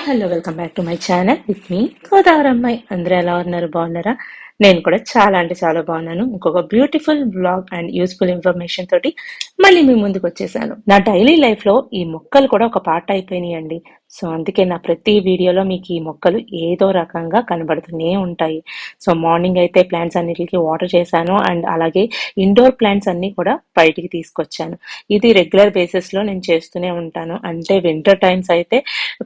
Hello welcome back to my channel with me గోదావరమ్మాయి. అందరూ ఎలా ఉన్నారు? బాగున్నారా? నేను కూడా చాలా అంటే చాలా బాగున్నాను. ఇంకొక beautiful blog and useful information తోటి మళ్ళీ మీ ముందుకు వచ్చేసాను. నా డైలీ లైఫ్ లో ఈ మొక్కలు కూడా ఒక పార్ట్ అయిపోయినాయండి. సో అందుకే నా ప్రతి వీడియోలో మీకు ఈ మొక్కలు ఏదో రకంగా కనబడుతూనే ఉంటాయి. సో మార్నింగ్ అయితే ప్లాంట్స్ అన్నిటికి వాటర్ చేశాను అండ్ అలాగే ఇండోర్ ప్లాంట్స్ అన్ని కూడా బయటికి తీసుకొచ్చాను. ఇది రెగ్యులర్ బేసిస్ లో నేను చేస్తూనే ఉంటాను. అంటే వింటర్ టైమ్స్ అయితే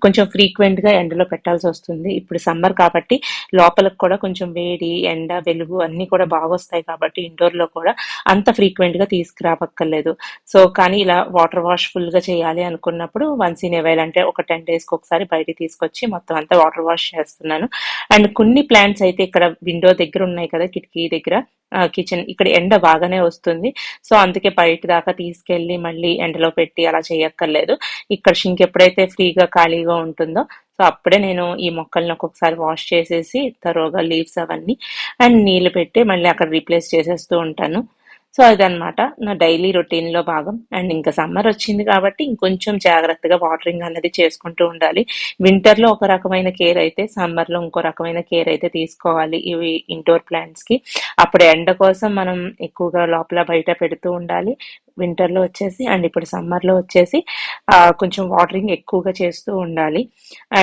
కొంచెం ఫ్రీక్వెంట్ గా ఎండలో పెట్టాల్సి వస్తుంది. ఇప్పుడు సమ్మర్ కాబట్టి లోపలకు కూడా కొంచెం వేడి, ఎండ, వెలుగు అన్ని కూడా బాగా వస్తాయి కాబట్టి ఇండోర్ లో కూడా అంత ఫ్రీక్వెంట్ గా తీసుకురావక్కర్లేదు. సో కానీ ఇలా వాటర్ వాష్ ఫుల్ గా చేయాలి అనుకున్నప్పుడు వన్స్ ఇన్ అవైల్ అంటే ఒక 10 days కి ఒకసారి బయటికి తీసుకొచ్చి మొత్తం అంతా వాటర్ వాష్ చేస్తున్నాను. అండ్ కొన్ని ప్లాంట్స్ అయితే ఇక్కడ విండో దగ్గర ఉన్నాయి కదా, కిటికీ దగ్గర, కిచెన్ ఇక్కడ ఎండ బాగానే వస్తుంది. సో అందుకే బయట దాకా తీసుకెళ్లి మళ్ళీ ఎండలో పెట్టి అలా చేయక్కర్లేదు. ఇక్కడ షింక్ ఎప్పుడైతే ఫ్రీగా ఖాళీగా ఉంటుందో సో అప్పుడే నేను ఈ మొక్కల్ని ఒక్కొక్కసారి వాష్ చేసేసి తరోగా లీవ్స్ అవన్నీ అండ్ నీళ్లు పెట్టి మళ్ళీ అక్కడ రీప్లేస్ చేసేస్తూ ఉంటాను. సో అదనమాట నా డైలీ రొటీన్ లో భాగం. అండ్ ఇంకా సమ్మర్ వచ్చింది కాబట్టి ఇంకొంచెం జాగ్రత్తగా వాటరింగ్ అనేది చేసుకుంటూ ఉండాలి. వింటర్ లో ఒక రకమైన కేర్ అయితే సమ్మర్ లో ఇంకో రకమైన కేర్ అయితే తీసుకోవాలి ఇవి ఇండోర్ ప్లాంట్స్ కి. అప్పుడు ఎండ కోసం మనం ఎక్కువగా లోపల బయట పెడుతూ ఉండాలి వింటర్ లో వచ్చేసి, అండ్ ఇప్పుడు సమ్మర్ లో వచ్చేసి కొంచెం వాటరింగ్ ఎక్కువగా చేస్తూ ఉండాలి.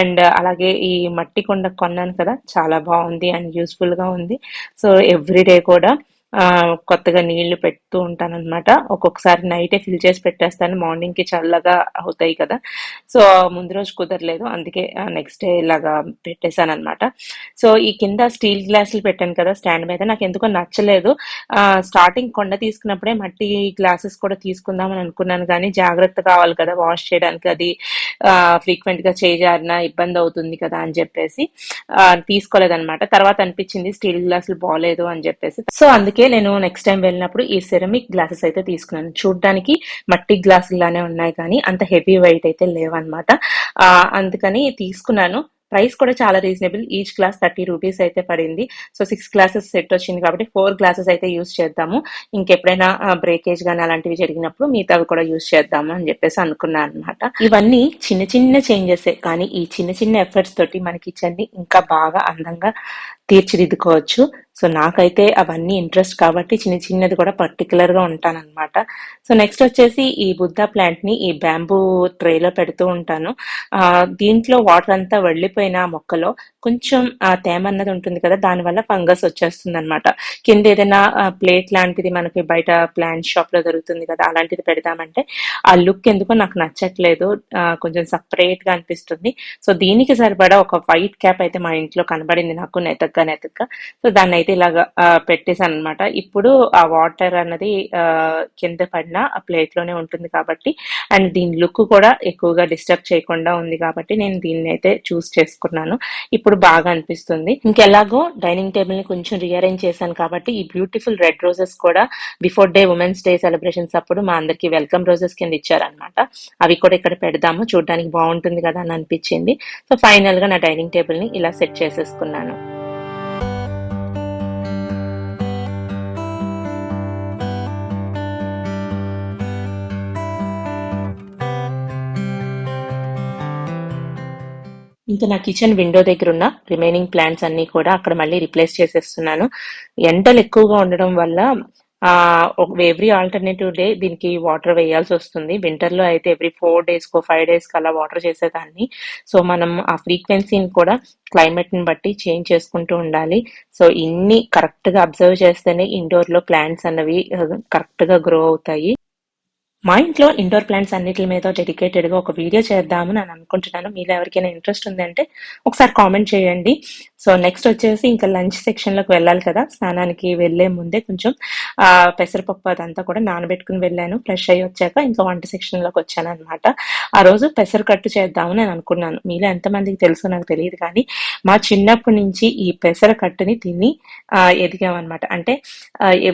అండ్ అలాగే ఈ మట్టి కుండ కొన్నాను కదా, చాలా బాగుంది అండ్ యూస్ఫుల్ గా ఉంది. సో ఎవ్రీడే కూడా కొత్తగా నీళ్లు పెడుతూ ఉంటాను అనమాట. ఒక్కొక్కసారి నైటే ఫిల్ చేసి పెట్టేస్తాను, మార్నింగ్ కి చల్లగా అవుతాయి కదా. సో ముందు రోజు కుదరలేదు, అందుకే నెక్స్ట్ డే ఇలాగా పెట్టేశాను అనమాట. సో ఈ కింద స్టీల్ గ్లాసులు పెట్టాను కదా స్టాండ్ మీద, నాకు ఎందుకో నచ్చలేదు. స్టార్టింగ్ కొండ తీసుకున్నప్పుడే మట్టి గ్లాసెస్ కూడా తీసుకుందామని అనుకున్నాను, కానీ జాగ్రత్త కావాలి కదా వాష్ చేయడానికి, అది ఫ్రీక్వెంట్ గా చేజారినా ఇబ్బంది అవుతుంది కదా అని చెప్పేసి తీసుకోలేదన్నమాట. తర్వాత అనిపించింది స్టీల్ గ్లాసులు బాగలేదు అని చెప్పేసి. సో అందుకే నేను నెక్స్ట్ టైం వెళ్ళినప్పుడు ఈ సెరమిక్ గ్లాసెస్ అయితే తీసుకున్నాను. చూడ్డానికి మట్టి గ్లాసులు లానే ఉన్నాయి కానీ అంత హెవీ వెయిట్ అయితే లేవన్నమాట. అందుకని తీసుకున్నాను. ప్రైస్ కూడా చాలా రీజనబుల్, ఈచ్ గ్లాస్ 30 రూపీస్ అయితే పడింది. సో 6 గ్లాసెస్ సెట్ వచ్చింది కాబట్టి 4 గ్లాసెస్ అయితే యూస్ చేద్దాము. ఇంకెప్పుడైనా బ్రేకేజ్ గానీ అలాంటివి జరిగినప్పుడు మిగతావి కూడా యూస్ చేద్దాము అని చెప్పేసి అనుకున్నాను అనమాట. ఇవన్నీ చిన్న చిన్న చేంజెస్ కానీ ఈ చిన్న చిన్న ఎఫర్ట్స్ తోటి మన కిచెన్ ని ఇంకా బాగా అందంగా తీర్చిదిద్దుకోవచ్చు. సో నాకైతే అవన్నీ ఇంట్రెస్ట్ కాబట్టి చిన్న చిన్నది కూడా పర్టికులర్ గా ఉంటానన్నమాట. సో నెక్స్ట్ వచ్చేసి ఈ బుద్ధా ప్లాంట్ ని ఈ బ్యాంబూ ట్రేలో పెడుతూ ఉంటాను. దీంట్లో వాటర్ అంతా వెళ్ళిపోయిన మొక్కలో కొంచెం తేమ అన్నది ఉంటుంది కదా, దానివల్ల ఫంగస్ వచ్చేస్తుంది అనమాట. కింద ఏదైనా ప్లేట్ లాంటిది మనకి బయట ప్లాంట్ షాప్ లో దొరుకుతుంది కదా, అలాంటిది పెడదామంటే ఆ లుక్ ఎందుకో నాకు నచ్చట్లేదు, కొంచెం సపరేట్ గా అనిపిస్తుంది. సో దీనికి సరిపడా ఒక వైట్ క్యాప్ అయితే మా ఇంట్లో కనబడింది నాకు, నెతక్క. సో దాన్ని అయితే ఇలాగా పెట్టేశాను అనమాట. ఇప్పుడు ఆ వాటర్ అన్నది కింద పడిన ఆ ప్లేట్ లోనే ఉంటుంది కాబట్టి, అండ్ దీని లుక్ కూడా ఎక్కువగా డిస్టర్బ్ చేయకుండా ఉంది కాబట్టి నేను దీన్ని అయితే చూస్ చేసుకున్నాను. ఇప్పుడు బాగా అనిపిస్తుంది. ఇంకెలాగో డైనింగ్ టేబుల్ ని కొంచెం రీఅరేంజ్ చేశాను కాబట్టి ఈ బ్యూటిఫుల్ రెడ్ రోజెస్ కూడా బిఫోర్ ఉమెన్స్ డే సెలబ్రేషన్స్ అప్పుడు మా అందరికి వెల్కమ్ రోజెస్ కింద ఇచ్చారనమాట. అవి కూడా ఇక్కడ పెడదాము, చూడడానికి బాగుంటుంది కదా అని అనిపించింది. సో ఫైనల్ గా నా డైనింగ్ టేబుల్ ని ఇలా సెట్ చేసేసుకున్నాను. ఇంకా నా కిచెన్ విండో దగ్గర ఉన్న రిమైనింగ్ ప్లాంట్స్ అన్ని కూడా అక్కడ మళ్ళీ రిప్లేస్ చేసేస్తున్నాను. ఎండలు ఎక్కువగా ఉండడం వల్ల ఎవ్రీ ఆల్టర్నేటివ్ డే దీనికి వాటర్ వేయాల్సి వస్తుంది. వింటర్ లో అయితే ఎవ్రీ 4 days కో 5 days కి అలా వాటర్ చేసేదాన్ని. సో మనం ఆ ఫ్రీక్వెన్సీని కూడా క్లైమేట్ ని బట్టి చేంజ్ చేసుకుంటూ ఉండాలి. సో ఇన్ని కరెక్ట్ గా అబ్జర్వ్ చేస్తేనే ఇండోర్ లో ప్లాంట్స్ అన్నవి కరెక్ట్ గా గ్రో అవుతాయి. మా ఇంట్లో ఇండోర్ ప్లాంట్స్ అన్నిటి మీద డెడికేటెడ్ గా ఒక వీడియో చేద్దామని నేను అనుకుంటున్నాను. మీలో ఎవరికైనా ఇంట్రెస్ట్ ఉందంటే ఒకసారి కామెంట్ చేయండి. సో నెక్స్ట్ వచ్చేసి ఇంకా లంచ్ సెక్షన్ లోకి వెళ్ళాలి కదా, స్నానానికి వెళ్లే ముందే కొంచెం పెసరపప్పు అదంతా కూడా నానబెట్టుకుని వెళ్ళాను. ఫ్రెష్ అయ్యి వచ్చాక ఇంకా వంట సెక్షన్ లోకి వచ్చాను అనమాట. ఆ రోజు పెసరకట్టు చేద్దామని నేను అనుకున్నాను. మీలో ఎంతమందికి తెలుసో నాకు తెలియదు కానీ మా చిన్నప్పటి నుంచి ఈ పెసరకట్టుని తిని ఎదిగామన్నమాట. అంటే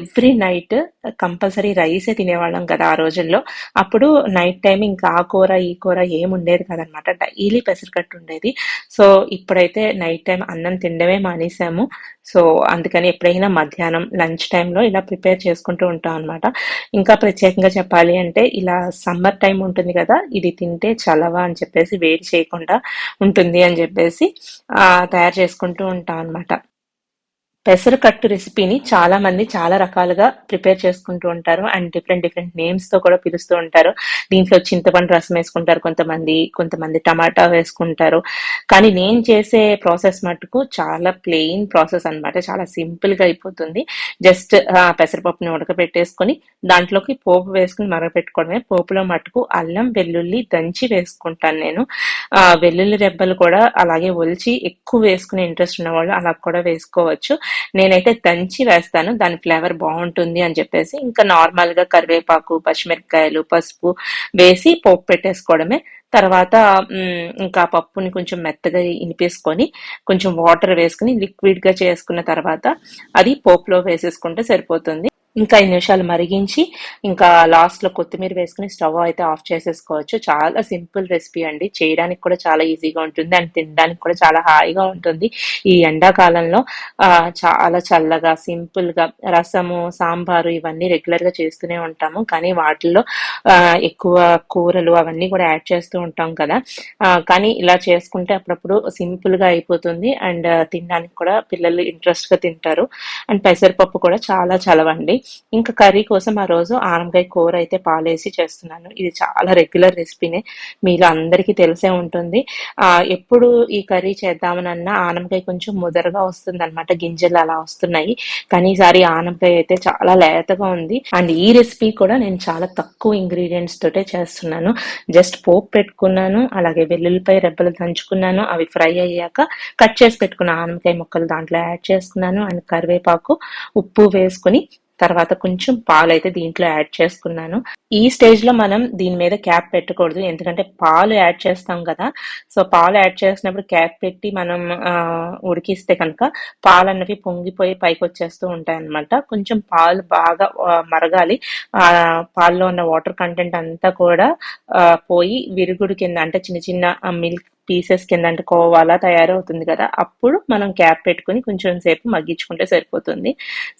ఎవ్రీ నైట్ కంపల్సరీ రైసే తినేవాళ్ళం కదా ఆ రోజుల్లో. ఇంట్లో. అప్పుడు నైట్ టైమ్ ఇంకా ఆ కూర, ఈ కూర ఏమి ఉండేది కాదనమాట. డైలీ పెసరకట్టు ఉండేది. సో, ఇప్పుడైతే నైట్ టైమ్ అన్నం తినడమే మానేసాము. సో, అందుకని ఎప్పుడైనా మధ్యాహ్నం లంచ్ టైమ్‌లో ఇలా ప్రిపేర్ చేసుకుంటూ ఉంటాం అనమాట. ఇంకా ప్రత్యేకంగా చెప్పాలి అంటే ఇలా సమ్మర్ టైమ్ ఉంటుంది కదా! ఇది తింటే చలవ అని చెప్పేసి వేడి చేయకుండా ఉంటుంది అని చెప్పేసి తయారు చేసుకుంటూ ఉంటాం అనమాట. పెసరకట్టు రెసిపీని చాలా మంది చాలా రకాలుగా ప్రిపేర్ చేసుకుంటూ ఉంటారు. అండ్ డిఫరెంట్ డిఫరెంట్ నేమ్స్ తో కూడా పిలుస్తూ ఉంటారు. దీంట్లో చింతపండు రసం వేసుకుంటారు కొంతమంది, కొంతమంది టమాటా వేసుకుంటారు. కానీ నేను చేసే ప్రాసెస్ మటుకు చాలా ప్లెయిన్ ప్రాసెస్ అన్నమాట. చాలా సింపుల్ గా అయిపోతుంది. జస్ట్ పెసరపప్పుని ఉడకబెట్టేసుకొని దాంట్లోకి పోపు వేసుకుని మరగపెట్టుకోవడమే. పోపులో మటుకు అల్లం, వెల్లుల్లి దంచి వేసుకుంటాను నేను. వెల్లుల్లి రెబ్బలు కూడా అలాగే ఒలిచి ఎక్కువ వేసుకునే ఇంట్రెస్ట్ ఉన్నవాళ్ళు అలా కూడా వేసుకోవచ్చు. నేనైతే దంచి వేస్తాను. దాని ఫ్లేవర్ బాగుంటుంది అని చెప్పేసి ఇంకా నార్మల్ గా కరివేపాకు, పచ్చిమిరపకాయలు, పసుపు వేసి పోపు పెట్టేసుకోవడమే. తర్వాత ఇంకా పప్పుని కొంచెం మెత్తగా ఇనిపేసుకొని కొంచెం వాటర్ వేసుకుని లిక్విడ్ గా చేసుకున్న తర్వాత అది పోపులో వేసేసుకుంటే సరిపోతుంది. ఇంకా 5 నిమిషాలు మరిగించి ఇంకా లాస్ట్ లో కొత్తిమీర వేసుకుని స్టవ్ అయితే ఆఫ్ చేసేసుకోవచ్చు. చాలా సింపుల్ రెసిపీ అండి. చేయడానికి కూడా చాలా ఈజీగా ఉంటుంది అండ్ తినడానికి కూడా చాలా హాయిగా ఉంటుంది. ఈ ఎండాకాలంలో చాలా చల్లగా సింపుల్ గా రసము, సాంబారు ఇవన్నీ రెగ్యులర్ గా చేస్తూనే ఉంటాము. కానీ వాటిల్లో ఎక్కువ కూరలు అవన్నీ కూడా యాడ్ చేస్తూ ఉంటాం కదా! కానీ ఇలా చేసుకుంటే అప్పుడప్పుడు సింపుల్ గా అయిపోతుంది అండ్ తినడానికి కూడా పిల్లలు ఇంట్రెస్ట్ గా తింటారు. అండ్ పెసరపప్పు కూడా చాలా చలవండి. ఇంకా కర్రీ కోసం ఆ రోజు ఆనపకాయ కూర అయితే పాలేసి చేస్తున్నాను. ఇది చాలా రెగ్యులర్ రెసిపీనే. మీలో అందరికీ తెలిసే ఉంటుంది. ఎప్పుడు ఈ కర్రీ చేద్దామనన్నా ఆనపకాయ కొంచెం ముదరగా వస్తుందన్నమాట. గింజలు అలా వస్తున్నాయి. కానీ ఈసారి ఆనపకాయ అయితే చాలా లేతగా ఉంది. అండ్ ఈ రెసిపీ కూడా నేను చాలా తక్కువ ఇంగ్రీడియంట్స్ తోటే చేస్తున్నాను. జస్ట్ పోపు పెట్టుకున్నాను. అలాగే వెల్లుల్లిపాయ రెబ్బలు దంచుకున్నాను. అవి ఫ్రై అయ్యాక కట్ చేసి పెట్టుకున్న ఆనపకాయ ముక్కలు దాంట్లో యాడ్ చేసుకున్నాను. అండ్ కరివేపాకు, ఉప్పు వేసుకుని తర్వాత కొంచెం పాలైతే దీంట్లో యాడ్ చేసుకున్నాను. ఈ స్టేజ్ లో మనం దీని మీద క్యాప్ పెట్టకూడదు. ఎందుకంటే పాలు యాడ్ చేస్తాం కదా! సో పాలు యాడ్ చేసినప్పుడు క్యాప్ పెట్టి మనం ఉడికిస్తే కనుక పాలు అన్నవి పొంగిపోయి పైకి వచ్చేస్తూ ఉంటాయి అన్నమాట. కొంచెం పాలు బాగా మరగాలి. ఆ పాల్లో ఉన్న వాటర్ కంటెంట్ అంతా కూడా పోయి విరుగుడు కింద అంటే చిన్న చిన్న మిల్క్ పీసెస్ కింద అంటే కోవాలా తయారవుతుంది కదా! అప్పుడు మనం క్యాప్ పెట్టుకుని కొంచెం సేపు మగ్గించుకుంటే సరిపోతుంది.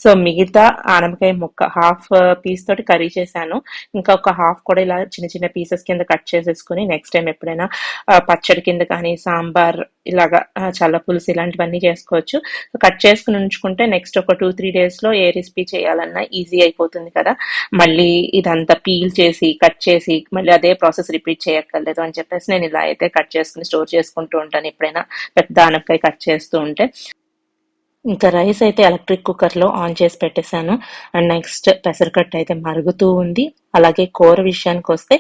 సో మిగతా ఆనపకాయ ముక్క హాఫ్ పీస్ తోటి కర్రీ చేశాను. ఇంకా ఒక హాఫ్ కూడా ఇలా చిన్న చిన్న పీసెస్ కింద కట్ చేసేసుకుని నెక్స్ట్ టైం ఎప్పుడైనా పచ్చడి కింద కానీ సాంబార్ ఇలాగా చల్ల పులుసు ఇలాంటివన్నీ చేసుకోవచ్చు. కట్ చేసుకుని ఉంచుకుంటే నెక్స్ట్ ఒక 2-3 డేస్ లో ఏ రెసిపీ చేయాలన్నా ఈజీ అయిపోతుంది కదా! మళ్ళీ ఇదంతా పీల్ చేసి కట్ చేసి మళ్ళీ అదే ప్రాసెస్ రిపీట్ చేయక్కర్లేదు అని చెప్పేసి నేను ఇలా అయితే కట్ చేసుకుని స్టోర్ చేసుకుంటూ ఉంటాను ఎప్పుడైనా పెద్ద ఆనపకాయ కట్ చేస్తూ ఉంటే. ఇంకా రైస్ అయితే ఎలక్ట్రిక్ కుక్కర్లో ఆన్ చేసి పెట్టేశాను. అండ్ నెక్స్ట్ పెసరకట్టు అయితే మరుగుతూ ఉంది. అలాగే కూర విషయానికి వస్తే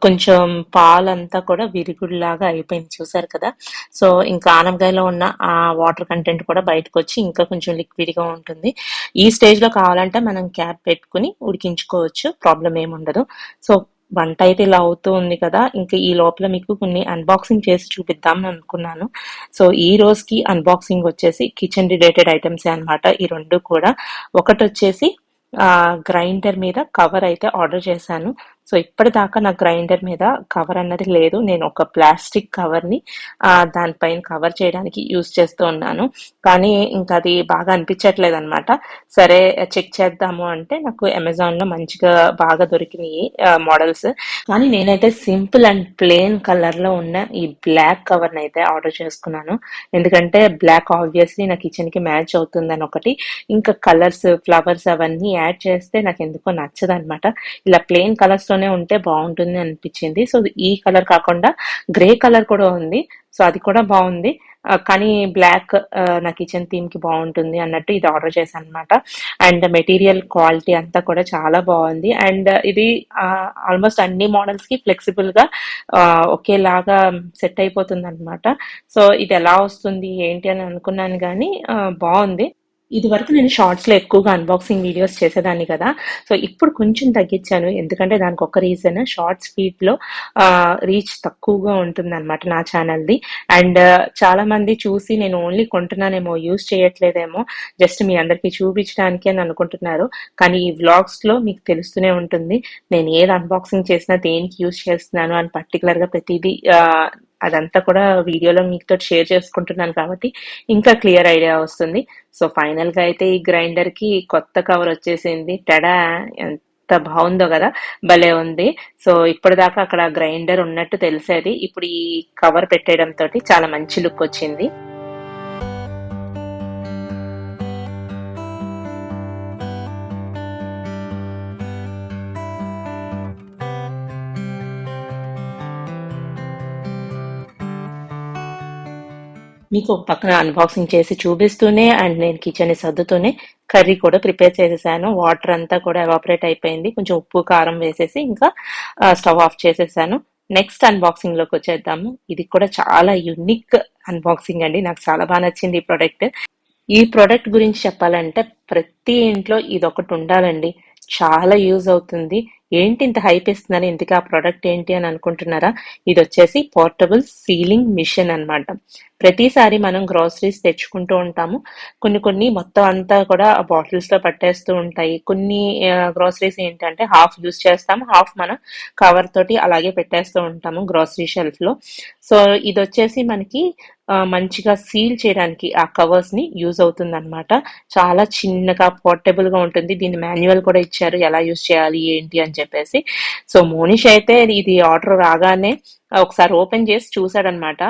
కొంచెం పాలంతా కూడా విరుగుడులాగా అయిపోయింది చూసారు కదా! సో ఇంకా ఆనపకాయలో ఉన్న ఆ వాటర్ కంటెంట్ కూడా బయటకు వచ్చి ఇంకా కొంచెం లిక్విడ్ గా ఉంటుంది. ఈ స్టేజ్ లో కావాలంటే మనం క్యాప్ పెట్టుకుని ఉడికించుకోవచ్చు. ప్రాబ్లం ఏముండదు. సో వంట అయితే ఇలా అవుతూ ఉంది కదా! ఇంకా ఈ లోపల మీకు కొన్ని అన్బాక్సింగ్ చేసి చూపిద్దాం అనుకున్నాను. సో ఈ రోజుకి అన్బాక్సింగ్ వచ్చేసి కిచెన్ రిలేటెడ్ ఐటమ్సే అన్నమాట. ఈ రెండు కూడా. ఒకటొచ్చేసి గ్రైండర్ మీద కవర్ అయితే ఆర్డర్ చేశాను. సో ఇప్పటిదాకా నా గ్రైండర్ మీద కవర్ అన్నది లేదు. నేను ఒక ప్లాస్టిక్ కవర్ ని దానిపైన కవర్ చేయడానికి యూజ్ చేస్తూ ఉన్నాను. కానీ ఇంకా అది బాగా అనిపించట్లేదు అనమాట. సరే చెక్ చేద్దాము అంటే నాకు అమెజాన్ లో మంచిగా బాగా దొరికినాయి మోడల్స్. కానీ నేనైతే సింపుల్ అండ్ ప్లెయిన్ కలర్ లో ఉన్న ఈ బ్లాక్ కవర్ ని అయితే ఆర్డర్ చేసుకున్నాను. ఎందుకంటే బ్లాక్ ఆబ్వియస్లీ నా కిచెన్ కి మ్యాచ్ అవుతుందని ఒకటి. ఇంకా కలర్స్ ఫ్లవర్స్ అవన్నీ యాడ్ చేస్తే నాకు ఎందుకో నచ్చదు అనమాట. ఇలా ప్లెయిన్ కలర్స్ లోనే ఉంటే బాగుంటుంది అనిపించింది. సో ఈ కలర్ కాకుండా గ్రే కలర్ కూడా ఉంది. సో అది కూడా బాగుంది. కానీ బ్లాక్ నా కిచెన్ థీమ్ కి బాగుంటుంది అన్నట్టు ఇది ఆర్డర్ చేశాను అనమాట. అండ్ మెటీరియల్ క్వాలిటీ అంతా కూడా చాలా బాగుంది. అండ్ ఇది ఆల్మోస్ట్ అన్ని మోడల్స్ కి ఫ్లెక్సిబుల్ గా ఒకేలాగా సెట్ అయిపోతుంది అనమాట. సో ఇది ఎలా వస్తుంది ఏంటి అని అనుకున్నాను కానీ బాగుంది. ఇది వరకు నేను షార్ట్స్లో ఎక్కువగా అన్బాక్సింగ్ వీడియోస్ చేసేదాన్ని కదా. సో ఇప్పుడు కొంచెం తగ్గించాను, ఎందుకంటే దానికి ఒక రీజన్ షార్ట్స్ ఫీడ్లో రీచ్ తక్కువగా ఉంటుందన్నమాట నా ఛానల్ది. అండ్ చాలా మంది చూసి నేను ఓన్లీ కొంటున్నానేమో, యూజ్ చేయట్లేదేమో, జస్ట్ మీ అందరికీ చూపించడానికి అని అనుకుంటున్నారు. కానీ ఈ వ్లాగ్స్లో మీకు తెలుస్తూనే ఉంటుంది నేను ఏది అన్బాక్సింగ్ చేసినా దేనికి యూజ్ చేస్తున్నాను అని పర్టికులర్గా ప్రతిదీ అదంతా కూడా వీడియోలో మీతో షేర్ చేసుకుంటున్నాను కాబట్టి ఇంకా క్లియర్ ఐడియా వస్తుంది. సో ఫైనల్ గా అయితే ఈ గ్రైండర్ కి కొత్త కవర్ వచ్చేసింది. టడా, ఎంత బాగుందో కదా, భలే ఉంది. సో ఇప్పటిదాకా అక్కడ గ్రైండర్ ఉన్నట్టు తెలిసేది, ఇప్పుడు ఈ కవర్ పెట్టేయడం తోటి చాలా మంచి లుక్ వచ్చింది. మీకు ఒక పక్కన అన్బాక్సింగ్ చేసి చూపిస్తూనే అండ్ నేను కిచెన్ ని సర్దుతూనే కర్రీ కూడా ప్రిపేర్ చేసేసాను. వాటర్ అంతా కూడా ఎవాపరేట్ అయిపోయింది. కొంచెం ఉప్పు కారం వేసేసి ఇంకా స్టవ్ ఆఫ్ చేసేసాను. నెక్స్ట్ అన్బాక్సింగ్ లోకి వచ్చేద్దాము. ఇది కూడా చాలా యునిక్ అన్బాక్సింగ్ అండి, నాకు చాలా బాగా నచ్చింది ఈ ప్రోడక్ట్. ఈ ప్రోడక్ట్ గురించి చెప్పాలంటే ప్రతి ఇంట్లో ఇది ఒకటి ఉండాలండి, చాలా యూజ్ అవుతుంది. ఏంటి ఇంత హైప్ ఇస్తుందని, ఇంతకీ ఆ ప్రోడక్ట్ ఏంటి అని అనుకుంటున్నారా? ఇది వచ్చేసి పోర్టబుల్ సీలింగ్ మిషన్ అన్నమాట. ప్రతిసారి మనం గ్రోసరీస్ తెచ్చుకుంటూ ఉంటాము, కొన్ని కొన్ని మొత్తం అంతా కూడా బాటిల్స్ లో పట్టేస్తూ ఉంటాయి. కొన్ని గ్రోసరీస్ ఏంటంటే హాఫ్ యూజ్ చేస్తాము, హాఫ్ మనం కవర్ తోటి అలాగే పెట్టేస్తూ ఉంటాము గ్రోసరీ షెల్ఫ్ లో. సో ఇది వచ్చేసి మనకి మంచిగా సీల్ చేయడానికి ఆ కవర్స్ ని యూజ్ అవుతుంది అనమాట. చాలా చిన్నగా పోర్టబుల్ గా ఉంటుంది. దీని మాన్యువల్ కూడా ఇచ్చారు ఎలా యూజ్ చేయాలి ఏంటి అని చెప్పేసి. సో మోనిష్ అయితే ఇది ఆర్డర్ రాగానే ఒకసారి ఓపెన్ చేసి చూసాడనమాట.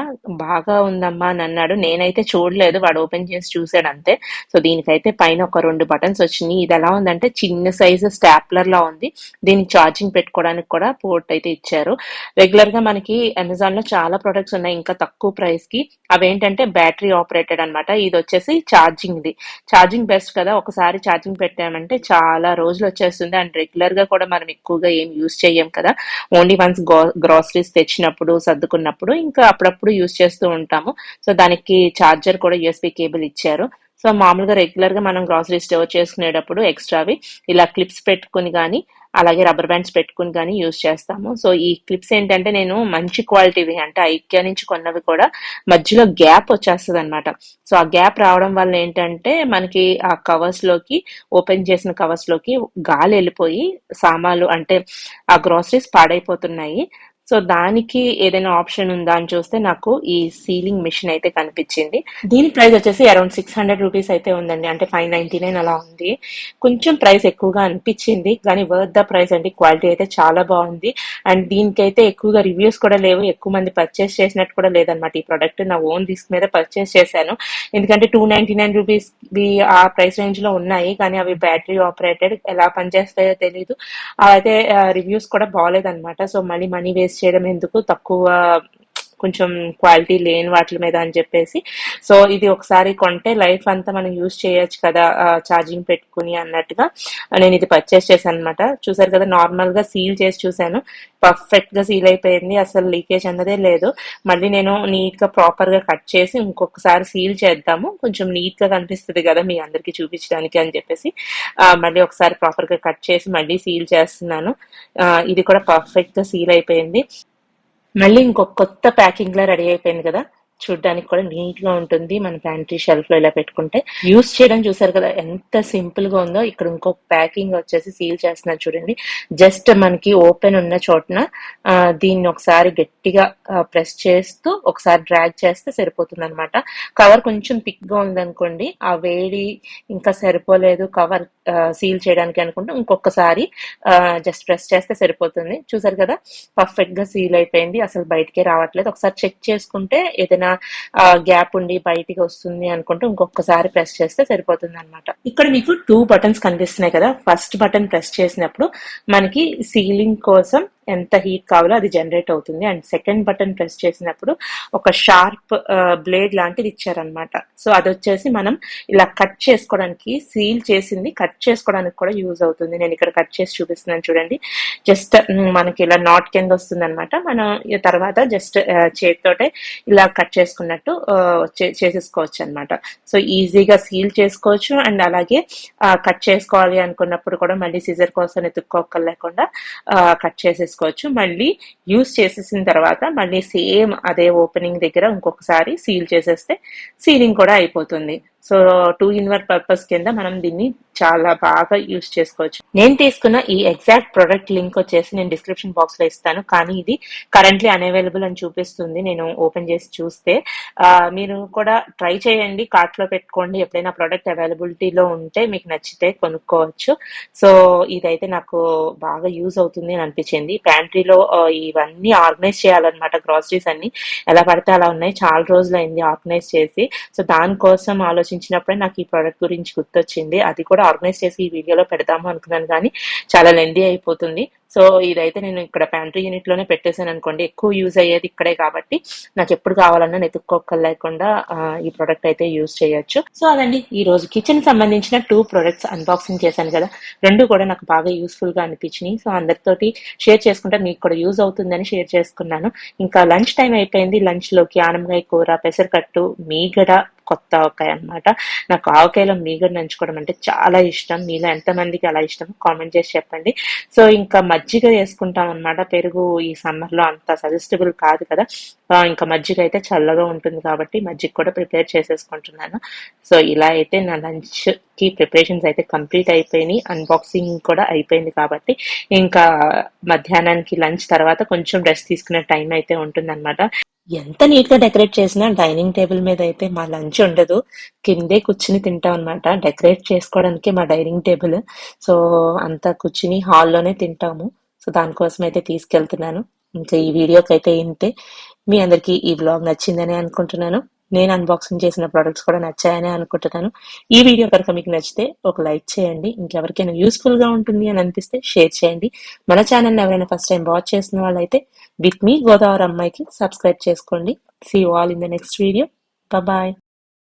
బాగా ఉందమ్మా అని అన్నాడు. నేనైతే చూడలేదు, వాడు ఓపెన్ చేసి చూసాడు అంతే. సో దీనికైతే పైన ఒక 2 బటన్స్ వచ్చినాయి. ఇది ఎలా ఉందంటే చిన్న సైజు స్టాప్లర్ లా ఉంది. దీనికి ఛార్జింగ్ పెట్టుకోవడానికి కూడా పోర్ట్ అయితే ఇచ్చారు. రెగ్యులర్ గా మనకి అమెజాన్ లో చాలా ప్రొడక్ట్స్ ఉన్నాయి ఇంకా తక్కువ ప్రైస్ కి. అవేంటంటే బ్యాటరీ ఆపరేటెడ్ అనమాట. ఇది వచ్చేసి ఛార్జింగ్ ది. ఛార్జింగ్ బెస్ట్ కదా, ఒకసారి ఛార్జింగ్ పెట్టామంటే చాలా రోజులు వచ్చేస్తుంది. అండ్ రెగ్యులర్ గా కూడా మనం ఎక్కువగా ఏం యూజ్ చేయం కదా, ఓన్లీ వన్స్ గ్రాసరీస్ తెచ్చినప్పుడు సర్దుకున్నప్పుడు ఇంకా అప్పుడప్పుడు యూజ్ చేస్తూ ఉంటాము. సో దానికి ఛార్జర్ కూడా యూఎస్బి కేబుల్ ఇచ్చారు. సో మామూలుగా రెగ్యులర్ గా మనం గ్రాసరీ స్టోర్ చేసుకునేటప్పుడు ఎక్స్ట్రావి ఇలా క్లిప్స్ పెట్టుకుని కానీ అలాగే రబ్బర్ బ్యాండ్స్ పెట్టుకుని కానీ యూజ్ చేస్తాము. సో ఈ క్లిప్స్ ఏంటంటే నేను మంచి క్వాలిటీవి అంటే ఐక్యా నుంచి కొన్నవి కూడా మధ్యలో గ్యాప్ వచ్చేస్తుంది అనమాట. సో ఆ గ్యాప్ రావడం వల్ల ఏంటంటే మనకి ఆ కవర్స్ లోకి, ఓపెన్ చేసిన కవర్స్ లోకి గాలి వెళ్ళిపోయి సామాన్లు అంటే ఆ గ్రాసరీస్ పాడైపోతున్నాయి. సో దానికి ఏదైనా ఆప్షన్ ఉందా అని చూస్తే నాకు ఈ సీలింగ్ మిషన్ అయితే కనిపించింది. దీని ప్రైస్ వచ్చేసి అరౌండ్ 600 రూపీస్ అయితే ఉందండి, అంటే 599 అలా ఉంది. కొంచెం ప్రైస్ ఎక్కువగా అనిపించింది కానీ వర్త్ ద ప్రైస్ అండి. క్వాలిటీ అయితే చాలా బాగుంది. అండ్ దీనికైతే ఎక్కువగా రివ్యూస్ కూడా లేవు, ఎక్కువ మంది పర్చేస్ చేసినట్టు కూడా లేదనమాట. ఈ ప్రోడక్ట్ నా ఓన్ రిస్క్ మీద పర్చేస్ చేశాను, ఎందుకంటే 299 రూపీస్ ఆ ప్రైస్ రేంజ్ లో ఉన్నాయి కానీ అవి బ్యాటరీ ఆపరేటెడ్, ఎలా పనిచేస్తాయో తెలీదు. అయితే రివ్యూస్ కూడా బాగాలేదన్నమాట. సో మళ్ళీ మనీ వేస్ట్ చేయడం ఎందుకు, తక్కువ కొంచెం క్వాలిటీ లేని వాటి మీద అని చెప్పేసి. సో ఇది ఒకసారి కొంటే లైఫ్ అంతా మనం యూజ్ చేయొచ్చు కదా ఛార్జింగ్ పెట్టుకుని అన్నట్టుగా నేను ఇది పర్చేస్ చేశాను అనమాట. చూసారు కదా, నార్మల్ గా సీల్ చేసి చూసాను, పర్ఫెక్ట్ గా సీల్ అయిపోయింది, అసలు లీకేజ్ అన్నదే లేదు. మళ్ళీ నేను నీట్ గా ప్రాపర్ గా కట్ చేసి ఇంకొకసారి సీల్ చేద్దాము, కొంచెం నీట్ గా కనిపిస్తుంది కదా మీ అందరికి చూపించడానికి అని చెప్పేసి మళ్ళీ ఒకసారి ప్రాపర్ గా కట్ చేసి మళ్ళీ సీల్ చేస్తున్నాను. ఇది కూడా పర్ఫెక్ట్ గా సీల్ అయిపోయింది. మళ్ళీ ఇంకొక కొత్త ప్యాకింగ్ లా రెడీ అయిపోయింది కదా, చూడ్డానికి కూడా నీట్ గా ఉంటుంది. మన ప్యాంట్రీ షెల్ఫ్ లో ఇలా పెట్టుకుంటే యూస్ చేయడం చూసారు కదా ఎంత సింపుల్ గా ఉందో. ఇక్కడ ఇంకొక ప్యాకింగ్ వచ్చేసి సీల్ చేస్తున్నారు చూడండి. జస్ట్ మనకి ఓపెన్ ఉన్న చోటున దీన్ని ఒకసారి గట్టిగా ప్రెస్ చేస్తూ ఒకసారి డ్రాగ్ చేస్తే సరిపోతుంది అనమాట. కవర్ కొంచెం థిక్ గా ఉందనుకోండి, ఆ వేడి ఇంకా సరిపోలేదు కవర్ సీల్ చేయడానికి అనుకుంటే ఇంకొకసారి జస్ట్ ప్రెస్ చేస్తే సరిపోతుంది. చూసారు కదా, పర్ఫెక్ట్ గా సీల్ అయిపోయింది, అసలు బయటికే రావట్లేదు. ఒకసారి చెక్ చేసుకుంటే ఏదైనా గ్యాప్ ఉండి బయటికి వస్తుంది అనుకుంటే ఇంకొకసారి ప్రెస్ చేస్తే సరిపోతుంది అనమాట. ఇక్కడ మీకు 2 బటన్స్ కనిపిస్తున్నాయి కదా, ఫస్ట్ బటన్ ప్రెస్ చేసినప్పుడు మనకి సీలింగ్ కోసం ఎంత హీట్ కావాలో అది జనరేట్ అవుతుంది. అండ్ సెకండ్ బటన్ ప్రెస్ చేసినప్పుడు ఒక షార్ప్ బ్లేడ్ లాంటిది ఇచ్చారనమాట. సో అది వచ్చేసి మనం ఇలా కట్ చేసుకోవడానికి, సీల్ చేసింది కట్ చేసుకోవడానికి కూడా యూజ్ అవుతుంది. నేను ఇక్కడ కట్ చేసి చూపిస్తున్నాను చూడండి. జస్ట్ మనకి ఇలా నాట్ కింద వస్తుంది అనమాట. మనం తర్వాత జస్ట్ చేతితోటే ఇలా కట్ చేసుకున్నట్టు చేసేసుకోవచ్చు అనమాట. సో ఈజీగా సీల్ చేసుకోవచ్చు. అండ్ అలాగే కట్ చేసుకోవాలి అనుకున్నప్పుడు కూడా మళ్ళీ సిజర్ కోసం ఎత్తుక్కోలేకుండా కట్ చేసేసుకోవచ్చు. మళ్ళీ యూస్ చేసేసిన తర్వాత మళ్ళీ సేమ్ అదే ఓపెనింగ్ దగ్గర ఇంకొకసారి సీల్ చేసేస్తే సీలింగ్ కూడా అయిపోతుంది. సో 2-in-1 పర్పస్ కింద మనం దీన్ని చాలా బాగా యూస్ చేసుకోవచ్చు. నేను తీసుకున్న ఈ ఎగ్జాక్ట్ ప్రొడక్ట్ లింక్ వచ్చేసి నేను డిస్క్రిప్షన్ బాక్స్ లో ఇస్తాను. కానీ ఇది కరెంట్లీ అన్అవైలబుల్ అని చూపిస్తుంది నేను ఓపెన్ చేసి చూస్తే. మీరు కూడా ట్రై చేయండి, కార్ట్ లో పెట్టుకోండి. ఎప్పుడైనా ప్రొడక్ట్ అవైలబిలిటీలో ఉంటే మీకు నచ్చితే కొనుక్కోవచ్చు. సో ఇదైతే నాకు బాగా యూజ్ అవుతుంది అని అనిపించింది. ప్యాంట్రీలో ఇవన్నీ ఆర్గనైజ్ చేయాలన్నమాట. గ్రాసరీస్ అన్ని ఎలా పడితే అలా ఉన్నాయి, చాలా రోజులు అయింది ఆర్గనైజ్ చేసి. సో దానికోసం ఆలోచించినప్పుడే నాకు ఈ ప్రోడక్ట్ గురించి గుర్తొచ్చింది. అది కూడా ఆర్గనైజ్ చేసి ఈ వీడియోలో పెడదాము అనుకున్నాను, కానీ చాలా లెందీ అయిపోతుంది. సో ఇదైతే నేను ఇక్కడ ప్యాంట్రీ యూనిట్ లోనే పెట్టేశాను అనుకోండి. ఎక్కువ యూజ్ అయ్యేది ఇక్కడే కాబట్టి నాకు ఎప్పుడు కావాలన్నా వెతుక్కోలేకుండా ఈ ప్రోడక్ట్ అయితే యూజ్ చేయొచ్చు. సో అదండి ఈ రోజు కిచెన్ సంబంధించిన 2 ప్రొడక్ట్స్ అన్బాక్సింగ్ చేశాను కదా. 2 కూడా నాకు బాగా యూస్ఫుల్ గా అనిపించినాయి. సో అందరితోటి షేర్ చేసుకుంటే మీకు కూడా యూజ్ అవుతుందని షేర్ చేసుకున్నాను. ఇంకా లంచ్ టైం అయిపోయింది. లంచ్ లోకి ఆనపకాయ కూర, పెసరకట్టు, మీగడ, కొత్త ఆవకాయ అనమాట. నాకు ఆవకాయలో మీగడ నంచుకోవడం అంటే చాలా ఇష్టం. మీలో ఎంతమందికి అలా ఇష్టం కామెంట్ చేసి చెప్పండి. సో ఇంకా మజ్జిగ వేసుకుంటాం అనమాట. పెరుగు ఈ సమ్మర్ లో అంత సజెస్టబుల్ కాదు కదా. ఇంకా మజ్జిగ అయితే చల్లగా ఉంటుంది కాబట్టి మజ్జిగ కూడా ప్రిపేర్ చేసేసుకుంటున్నాను. సో ఇలా అయితే నా లంచ్ కి ప్రిపరేషన్స్ అయితే కంప్లీట్ అయిపోయినాయి. అన్బాక్సింగ్ కూడా అయిపోయింది కాబట్టి ఇంకా మధ్యాహ్నానికి లంచ్ తర్వాత కొంచెం రెస్ట్ తీసుకునే టైం అయితే ఉంటుంది అనమాట. ఎంత నీట్ గా డెకరేట్ చేసినా డైనింగ్ టేబుల్ మీద అయితే మా లంచ్ ఉండదు. కిందే కూర్చుని తింటాం అనమాట. డెకరేట్ చేసుకోవడానికి మా డైనింగ్ టేబుల్. సో అంతా కూర్చుని హాల్లోనే తింటాము. సో దానికోసం అయితే తీసుకెళ్తున్నాను. ఇంకా ఈ వీడియోకి అయితే ఇంతే. మీ అందరికి ఈ వ్లాగ్ నచ్చిందని అనుకుంటున్నాను. నేను అన్బాక్సింగ్ చేసిన ప్రొడక్ట్స్ కూడా నచ్చాయని అనుకుంటున్నాను. ఈ వీడియో కనుక మీకు నచ్చితే ఒక లైక్ చేయండి. ఇంకెవరికైనా యూస్ఫుల్ గా ఉంటుంది అని అనిపిస్తే షేర్ చేయండి. మన ఛానల్ ఎవరైనా ఫస్ట్ టైం వాచ్ చేస్తున్న వాళ్ళైతే విత్ మీ గోదావరి అమ్మాయికి సబ్స్క్రైబ్ చేసుకోండి. See you all in the next video. Bye.